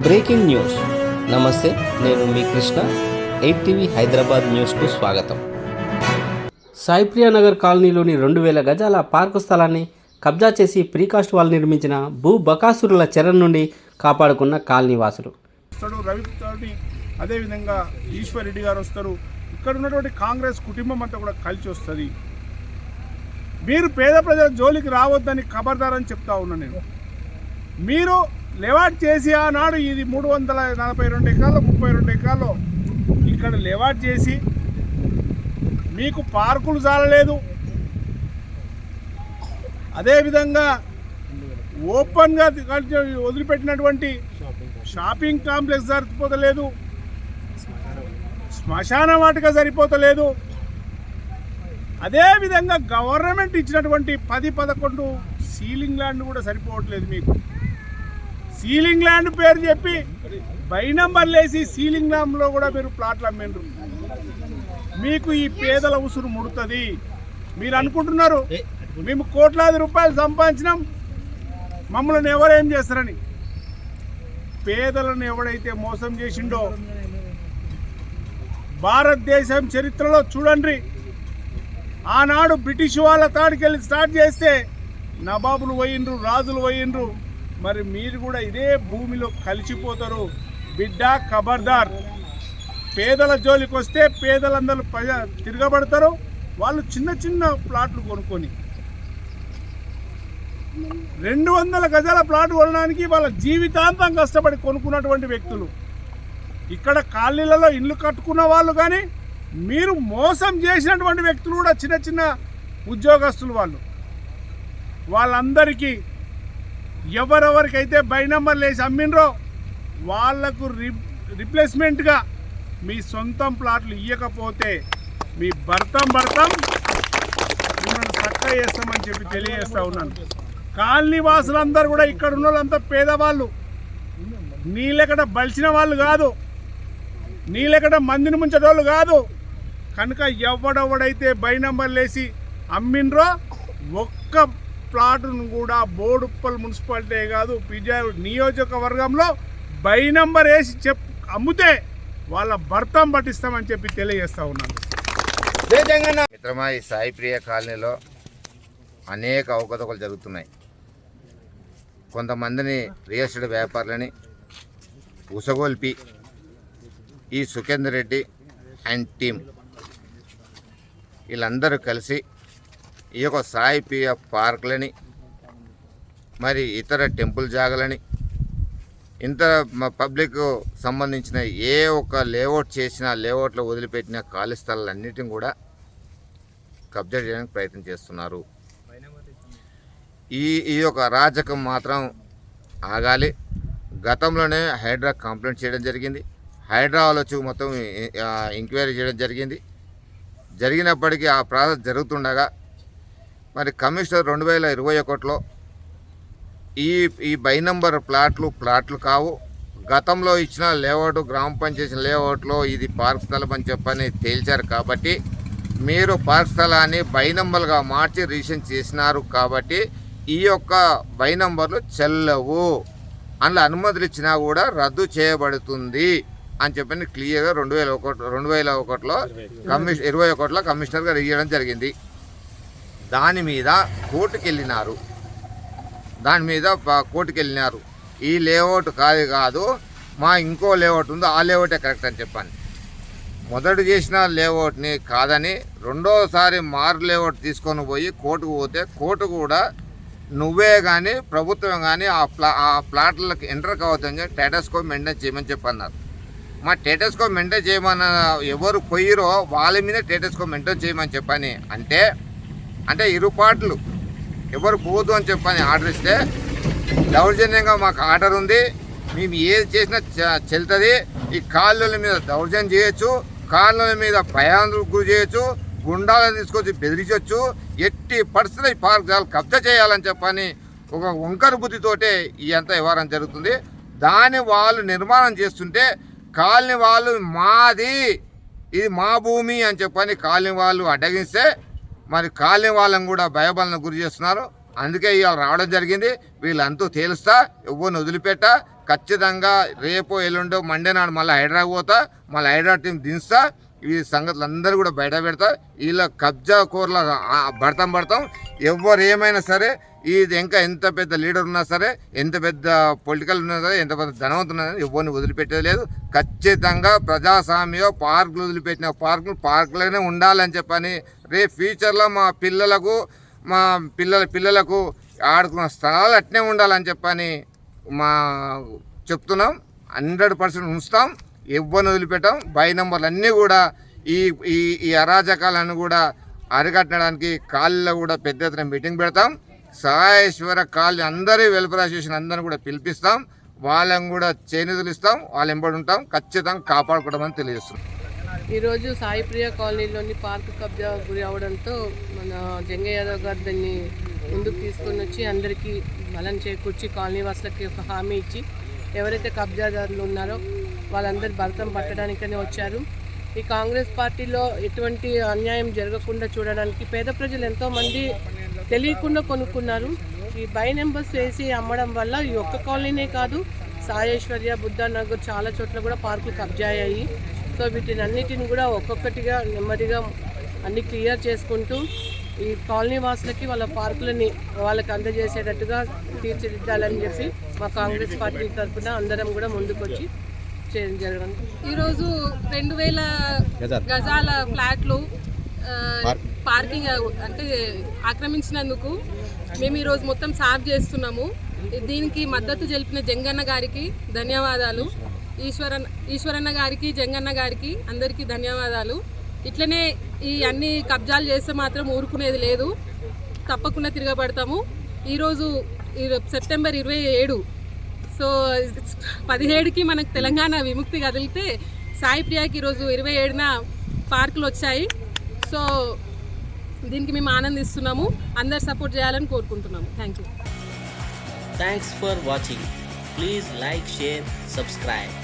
Breaking news. నమస్తే, నేను మీ Krishna. 8 TV Hyderabad న్యూస్కు స్వాగతం. సాయిప్రియా నగర్ కాలనీలోని 2000 గజాల పార్కు స్థలాన్ని కబ్జా చేసి ప్రీకాస్ట్ వాల్ నిర్మించిన భూ బకాసురుల చెర నుండి కాపాడుకున్న కాలనీ వాసులు. రవి అదేవిధంగా ఈశ్వర్ రెడ్డి గారు వస్తారు. ఇక్కడ ఉన్నటువంటి కాంగ్రెస్ కుటుంబం అంతా కూడా కలిసి వస్తుంది. మీరు పేద ప్రజల జోలికి రావద్దని ఖబర్దారని చెప్తా ఉన్నా నేను. మీరు లెవాట్ చేసి ఆనాడు ఇది 342 ఎకరాలు 32 ఎకరాలు ఇక్కడ లెవాట్ చేసి మీకు పార్కులు చాలలేదు, అదేవిధంగా ఓపెన్గా వదిలిపెట్టినటువంటి షాపింగ్ కాంప్లెక్స్ సరిపోతలేదు, శ్మశాన వాటిక సరిపోతలేదు, అదేవిధంగా గవర్నమెంట్ ఇచ్చినటువంటి 10-11 సీలింగ్ ల్యాండ్ కూడా సరిపోవట్లేదు. మీకు సీలింగ్ ల్యాండ్ పేరు చెప్పి బై నంబర్లు వేసి సీలింగ్ ల్యాండ్లో కూడా మీరు ప్లాట్లు అమ్మిండ్రు. మీకు ఈ పేదల ఉసురు ముడుతుంది. మీరు అనుకుంటున్నారు మేము కోట్లాది రూపాయలు సంపాదించినాం, మమ్మల్ని ఎవరేం చేస్తారని. పేదలను ఎవడైతే మోసం చేసిండో భారతదేశం చరిత్రలో చూడండి. ఆనాడు బ్రిటిష్ వాళ్ళ తాడికెళ్ళి స్టార్ట్ చేస్తే నవాబులు పోయిండ్రు, రాజులు పోయిండ్రు. మరి మీరు కూడా ఇదే భూమిలో కలిసిపోతారు. బిడ్డ ఖబర్దార్. పేదల జోలికి వస్తే పేదలందరూ తిరగబడతారు. వాళ్ళు చిన్న చిన్న ప్లాట్లు కొనుక్కొని 200 గజాల ప్లాట్ కొనడానికి వాళ్ళ జీవితాంతం కష్టపడి కొనుక్కున్నటువంటి వ్యక్తులు. ఇక్కడ కాలనీలలో ఇల్లు కట్టుకున్న వాళ్ళు కానీ మీరు మోసం చేసినటువంటి వ్యక్తులు కూడా చిన్న చిన్న ఉద్యోగస్తులు. వాళ్ళందరికీ ఎవరెవరికైతే బై నంబర్లు వేసి అమ్మినరో వాళ్లకు రిప్లేస్మెంట్గా మీ సొంతం ప్లాట్లు ఇవ్వకపోతే మీ భర్తం మిమ్మల్ని చక్కగా చేస్తామని చెప్పి తెలియజేస్తూ ఉన్నాను. కాలనీ వాసులందరూ కూడా ఇక్కడ ఉన్న వాళ్ళంతా పేదవాళ్ళు, నీళ్ళెక్కడ బలిసిన వాళ్ళు కాదు, నీళ్ళెక్కడ మందిని ముంచేటోళ్ళు కాదు. కనుక ఎవడెవడైతే బై నంబర్లు వేసి అమ్మినరో ఒక్క ప్లాటును కూడా బోడుప్పల్ మున్సిపాలిటీ కాదు నియోజకవర్గంలో బై నంబర్ వేసి అమ్ముతే వాళ్ళ భర్తం పట్టిస్తామని చెప్పి తెలియజేస్తా ఉన్నాను. మిత్రమా, ఈ సాయిప్రియ కాలనీలో అనేక అవకతవకలు జరుగుతున్నాయి. కొంతమందిని రియల్ ఎస్టేట్ వ్యాపారులని ఉసగొల్పి ఈ సుఖేందర్ రెడ్డి అండ్ టీమ్ వీళ్ళందరూ కలిసి ఈ యొక్క సాయిప్రియ పార్కులని మరి ఇతర టెంపుల్ జాగలని ఇంత పబ్లిక్ సంబంధించిన ఏ ఒక్క లేఅవుట్ చేసినా లేఅవుట్లో వదిలిపెట్టిన ఖాళీ స్థలాలన్నిటిని కూడా కబ్జా చేయడానికి ప్రయత్నం చేస్తున్నారు. ఈ యొక్క అరాచకం మాత్రం ఆగాలి. గతంలోనే హైడ్రా కంప్లైంట్ చేయడం జరిగింది. హైడ్రా వాళ్ళు వచ్చి మొత్తం ఎంక్వైరీ చేయడం జరిగినప్పటికీ ఆ ప్రాసెస్ జరుగుతుండగా మరి కమిషనర్ 2021లో ఈ బై నంబర్ ప్లాట్లు కావు, గతంలో ఇచ్చిన లేఅవుట్ గ్రామ పంచాయతీ లేఅవుట్లో ఇది పార్క్ స్థలం అని చెప్పని తేల్చారు. కాబట్టి మీరు పార్క్ స్థలాన్ని బై నంబర్గా మార్చి రిజిస్ట్రేషన్ చేసినారు. కాబట్టి ఈ యొక్క బై నంబర్లు చెల్లవు, అందులో అనుమతులు ఇచ్చినా కూడా రద్దు చేయబడుతుంది అని చెప్పని క్లియర్గా 2021లో 21లో కమిషనర్ గారు ఇవ్వడం జరిగింది. దాని మీద కోర్టుకు వెళ్ళినారు. ఈ లేఅవుట్ కాదు మా ఇంకో లేఅవుట్ ఉందో ఆ లేఅవుటే కరెక్ట్ అని చెప్పాను. మొదటి చేసిన లేఅవుట్ని కాదని రెండోసారి మారు లేఅవుట్ తీసుకొని పోయి కోర్టుకు పోతే కోర్టు కూడా నువ్వే కానీ ప్రభుత్వం కానీ ఆ ప్లాట్లకు ఎంటర్ కావద్దని స్టేటస్కో మెయింటైన్ చేయమని చెప్పన్నారు. మా స్టేటస్కో మెయింటైన్ చేయమన్న ఎవరు పోయిరో వాళ్ళ మీద స్టేటస్కో మెయింటైన్ చేయమని చెప్పని అంటే ఇరుపాట్లు ఎవరు పోదు అని చెప్పని ఆర్డర్ ఇస్తే దౌర్జన్యంగా మాకు ఆర్డర్ ఉంది, మేము ఏది చేసినా చెల్తుంది, ఈ కాళ్ళ మీద దౌర్జన్యం చేయొచ్చు, కాళ్ళ మీద భయాందోళనకు గురి చేయొచ్చు, గుండాలను తీసుకొచ్చి బెదిరించవచ్చు, ఎట్టి పరిస్థితుల్లో ఈ పార్క్ కబ్జా చేయాలని చెప్పని ఒక వంకర బుద్ధితోటే ఈ అంతా వ్యవహారం జరుగుతుంది. దాన్ని వాళ్ళు నిర్మాణం చేస్తుంటే కాలనీ వాళ్ళు మాది, ఇది మా భూమి అని చెప్పని కాలనీ వాళ్ళు అడ్డగిస్తే మరి కాలనీ వాళ్ళని కూడా భయభావనకు గురి చేస్తున్నారు. అందుకే ఇవాళ రావడం జరిగింది. వీళ్ళంతా తేలుస్తా, ఎవరిని వదిలిపెట్ట. ఖచ్చితంగా రేపో ఎల్లుండో మండే నాడు మళ్ళీ హైదరాబాద్ పోతా, మళ్ళీ హైదరాబాద్ టీం దించుతా. ఈ సంగతులు అందరూ కూడా బయట పెడతా. వీళ్ళ కబ్జా కోర్ల పడతాం. ఎవరు ఏమైనా సరే, ఇది ఇంకా ఎంత పెద్ద లీడర్ ఉన్నా సరే, ఎంత పెద్ద పొలిటికల్ ఉన్నా సరే, ఎంత పెద్ద ధనవంతున్నా సరే, ఎవరిని వదిలిపెట్టేది లేదు. ఖచ్చితంగా ప్రజాస్వామ్యం పార్కులు వదిలిపెట్టిన పార్కులోనే ఉండాలని చెప్పని రేపు ఫ్యూచర్లో మా పిల్లలకు ఆడుకున్న స్థలాలు అట్నే ఉండాలని చెప్పని చెప్తున్నాం. 100% ఉంచుతాం, ఎవరిని వదిలిపెట్టాం. బై నంబర్లు అన్నీ కూడా ఈ అరాజకాలను కూడా అరికట్టడానికి కాళ్ళలో కూడా పెద్ద ఎత్తున మీటింగ్ పెడతాం. సహాయేశ్వర కాలనీ అందరి వెల్ఫేర్ అసోసియేషన్ అందరిని కూడా పిలిపిస్తాం. వాళ్ళని కూడా చేనిధులు ఇస్తాం, వాళ్ళు ఎంబడి ఉంటాం. ఖచ్చితంగా కాపాడుకోవడం తెలియజేస్తున్నాం. ఈరోజు సాయిప్రియ కాలనీలోని పార్కు కబ్జా గురి అవడంతో మన జంగయ్య యాదవ్ గారు దాన్ని ముందుకు తీసుకొని వచ్చి అందరికీ బలం చేకూర్చి కాలనీ వాసులకి ఒక హామీ ఇచ్చి ఎవరైతే కబ్జాదారులు ఉన్నారో వాళ్ళందరూ భరతం పట్టడానికనే వచ్చారు. ఈ కాంగ్రెస్ పార్టీలో ఎటువంటి అన్యాయం జరగకుండా చూడడానికి పేద ప్రజలు ఎంతోమంది తెలియకుండా కొనుక్కున్నారు. ఈ బై నెంబర్స్ వేసి అమ్మడం వల్ల ఈ ఒక్క కాలనీనే కాదు, సాయేశ్వర్య, బుద్ధానగర్ చాలా చోట్ల కూడా పార్కులు కబ్జా అయ్యాయి. సో వీటిని అన్నిటిని కూడా ఒక్కొక్కటిగా నెమ్మదిగా అన్ని క్లియర్ చేసుకుంటూ ఈ కాలనీ వాసులకి వాళ్ళ పార్కులని వాళ్ళకి అందజేసేటట్టుగా తీర్చిదిద్దాలని చెప్పి మా కాంగ్రెస్ పార్టీ తరఫున అందరం కూడా ముందుకొచ్చి చేయడం జరగడం. ఈరోజు 2000 గజాల ఫ్లాట్లు పార్కింగ్ అంటే ఆక్రమించినందుకు మేము ఈరోజు మొత్తం సాఫ్ చేస్తున్నాము. దీనికి మద్దతు తెలిపిన జంగన్న గారికి ధన్యవాదాలు, ఈశ్వరన్న గారికి, జంగన్న గారికి అందరికీ ధన్యవాదాలు. ఇట్లనే ఈ అన్ని కబ్జాలు చేస్తే మాత్రం ఊరుకునేది లేదు, తప్పకుండా తిరగబడతాము. ఈరోజు సెప్టెంబర్ 27, సో 17కి మనకు తెలంగాణ విముక్తి కదిలితే సాయిప్రియాకి ఈరోజు 27న పార్కులు వచ్చాయి. సో దీనికి మేము ఆనందిస్తున్నాము, అందరు సపోర్ట్ చేయాలని కోరుకుంటున్నాము. Thank you. Thanks for watching. Please like, share, subscribe.